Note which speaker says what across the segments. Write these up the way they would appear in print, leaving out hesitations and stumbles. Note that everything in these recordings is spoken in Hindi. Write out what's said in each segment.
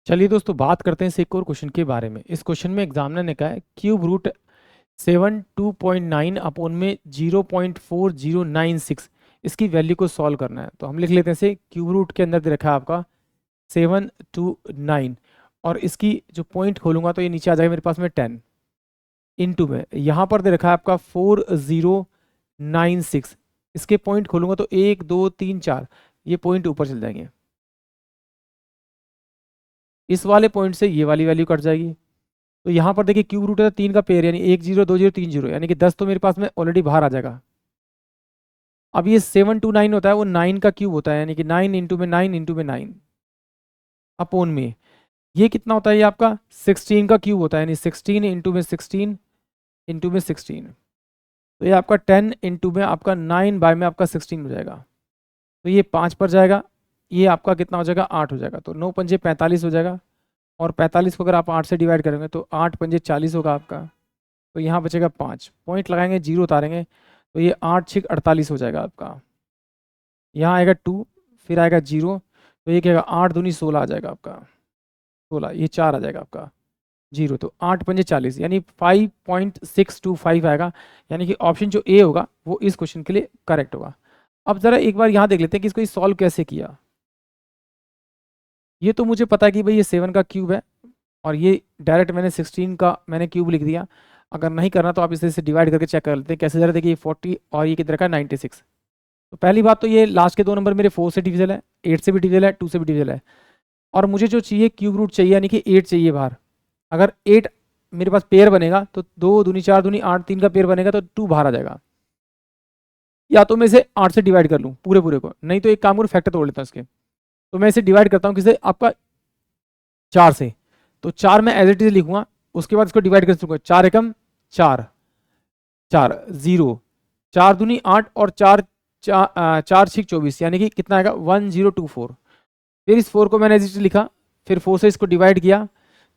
Speaker 1: चलिए दोस्तों, बात करते हैं इस एक और क्वेश्चन के बारे में। इस क्वेश्चन में एग्जामिनर ने कहा है क्यूब रूट 72.9 अपॉन में 0.4096 इसकी वैल्यू को सॉल्व करना है। तो हम लिख लेते हैं इसे, क्यूब रूट के अंदर दे रखा है आपका 729 और इसकी जो पॉइंट खोलूंगा तो ये नीचे आ जाएगा मेरे पास में 10 इनटू में यहाँ पर दे रखा है आपका 4096। इसके पॉइंट खोलूंगा तो 1 2 3 4 ये पॉइंट ऊपर चल जाएंगे। इस वाले पॉइंट से ये वाली वैल्यू कट जाएगी। तो यहाँ पर देखिए क्यूब रूट है 3 का पेयर, यानी 1 0 2 0 3 0, यानी कि 10 तो मेरे पास में ऑलरेडी बाहर आ जाएगा। अब ये 729 होता है, वो 9 का क्यूब होता है, यानी कि 9 इंटू में 9 इंटू में 9 अपोन में ये कितना होता है, ये आपका 16 का क्यूब होता है, यानी 16 इंटू में 16 इंटू में 16। तो ये आपका 10 इंटू में आपका 9 बाय में आपका 16 हो जाएगा। तो ये 5 पर जाएगा, ये आपका कितना हो जाएगा 8 हो जाएगा। तो 9 पंजे 45 हो जाएगा और 45 को अगर आप 8 से डिवाइड करेंगे तो 8 पंजे 40 होगा आपका। तो यहाँ बचेगा 5, पॉइंट लगाएंगे, जीरो उतारेंगे तो ये 8 6 48 हो जाएगा आपका। यहाँ आएगा 2, फिर आएगा 0, तो ये क्या 8 दूनी 16 आ जाएगा आपका, 16, ये 4 आ जाएगा आपका 0। तो 8 पंजे 40 यानी 5.625 आएगा, यानी कि ऑप्शन जो ए होगा वो इस क्वेश्चन के लिए करेक्ट होगा। अब जरा एक बार यहाँ देख लेते हैं कि इसको सॉल्व कैसे किया। ये तो मुझे पता है कि भाई ये 7 का क्यूब है और ये डायरेक्ट मैंने 16 का मैंने क्यूब लिख दिया। अगर नहीं करना तो आप इसे डिवाइड करके चेक कर लेते हैं कैसे। जरा देखिए 40 और ये किधर का 96। तो पहली बात तो ये लास्ट के दो नंबर मेरे 4 से डिविजल है, 8 से भी डिविजल है, 2 से भी डिविजल है। और मुझे जो चाहिए क्यूब रूट चाहिए, यानी कि 8 चाहिए बाहर। अगर 8 मेरे पास पेयर बनेगा तो 2 दूनी 4 दूनी 8, 3 का पेयर बनेगा तो 2 बाहर आ जाएगा। या तो मैं इसे 8 से डिवाइड कर लूँ पूरे पूरे को, नहीं तो एक काम करूँ फैक्टर तोड़ लेता हूँ इसके। तो मैं इसे डिवाइड करता हूँ किसे, आपका 4 से। तो 4 मैं एज इट इज लिखूंगा, उसके बाद इसको डिवाइड कर सकूँगा। 4 एकम 4, 4 0, 4 दूनी 8 और 4 4 6 24, यानी कि कितना आएगा 1024। फिर इस 4 को मैंने एज इट इज लिखा, फिर 4 से इसको डिवाइड किया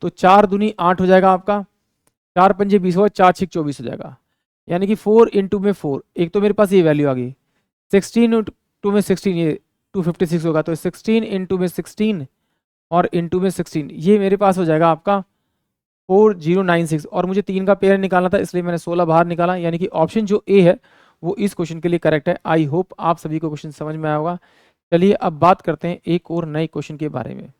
Speaker 1: तो 4 दूनी 8 हो जाएगा आपका, 4 पंजे 20 होगा, 4 6 24 हो जाएगा, यानी कि 4 इंटू में 4। एक तो मेरे पास ये वैल्यू आ गई, 16 इंटू में 16 ये 256 होगा। तो 16 इंटू में 16 और इंटू में 16 ये मेरे पास हो जाएगा आपका 4096। और मुझे 3 का पेयर निकालना था इसलिए मैंने 16 बाहर निकाला, यानी कि ऑप्शन जो ए है वो इस क्वेश्चन के लिए करेक्ट है। आई होप आप सभी को क्वेश्चन समझ में आया होगा। चलिए अब बात करते हैं एक और नए क्वेश्चन के बारे में।